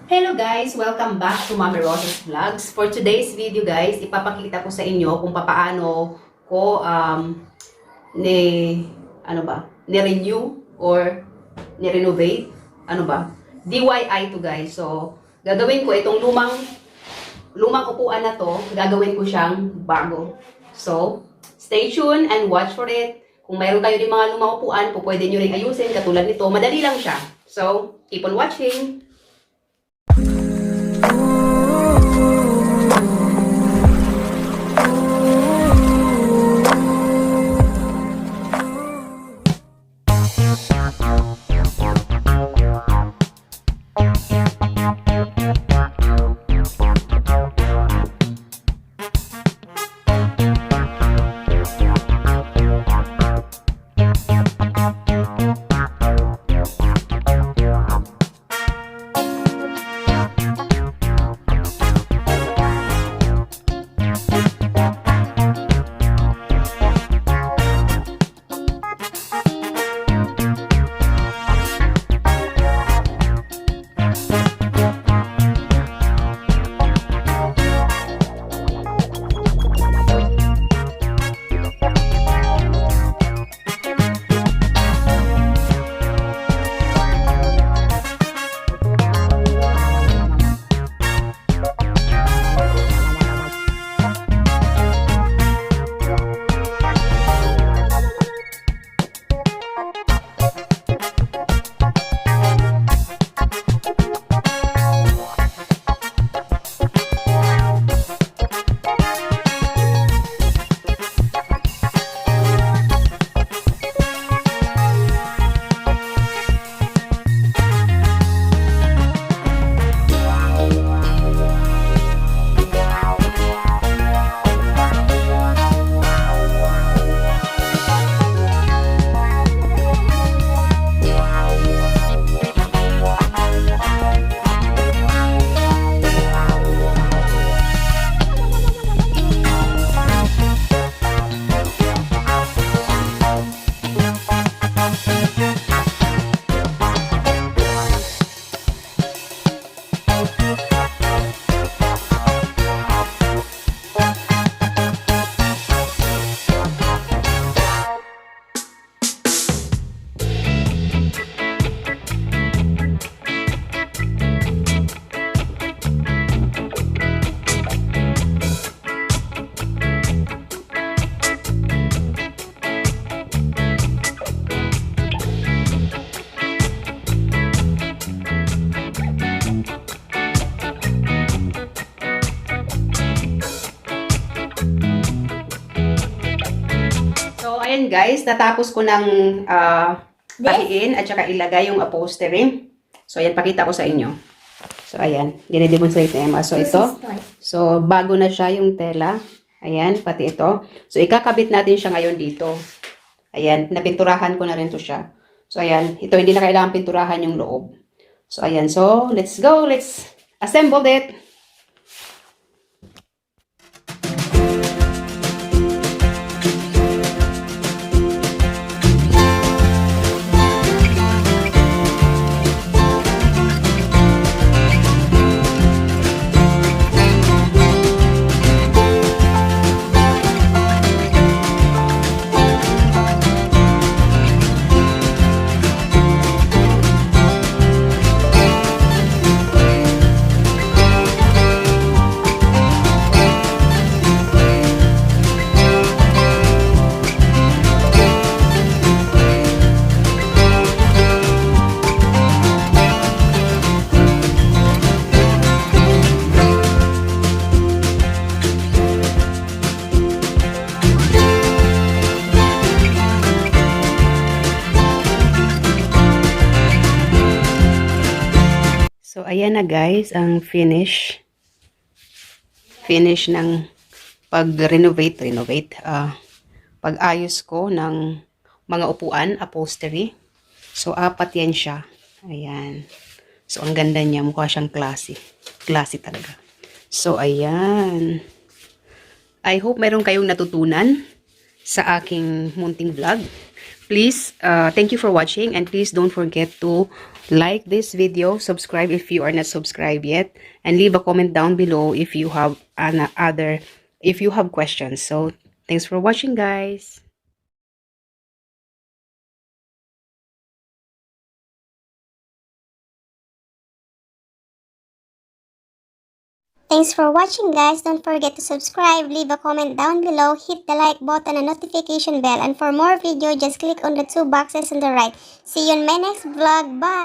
Hello guys! Welcome back to Mami Rosa's Vlogs. For today's video guys, ipapakita ko sa inyo kung paano ko ni-renew or ni-renovate. DIY to guys. So, gagawin ko itong lumang upuan na to, gagawin ko siyang bago. So, stay tuned and watch for it. Kung mayroon kayo din mga lumang upuan, pwede nyo rin ayusin katulad nito. Madali lang siya. So, keep on watching! Ayan guys, natapos ko ng pahiin at saka ilagay yung upholstery. So ayan, pakita ko sa inyo. So ayan, dinidemonstrate na Emma. So ito, so bago na siya yung tela. Ayan, pati ito. So ikakabit natin siya ngayon dito. Ayan, napinturahan ko na rin to siya. So ayan, ito hindi na kailangan pinturahan yung loob. So ayan, so let's go, let's assemble it. So, ayan na guys, ang finish ng pag-renovate, pag-ayos ko ng mga upuan, upholstery. So, 4 yan siya. Ayan. So, ang ganda niya, mukha siyang classy. Classy talaga. So, ayan. I hope mayroon kayong natutunan sa aking munting vlog. Please, thank you for watching, and please don't forget to like this video, subscribe if you are not subscribed yet, and leave a comment down below if you have if you have questions. So thanks for watching, guys. Thanks for watching, guys. Don't forget to subscribe, leave a comment down below, hit the like button and notification bell. And for more video, just click on the two boxes on the right. See you in my next vlog. Bye!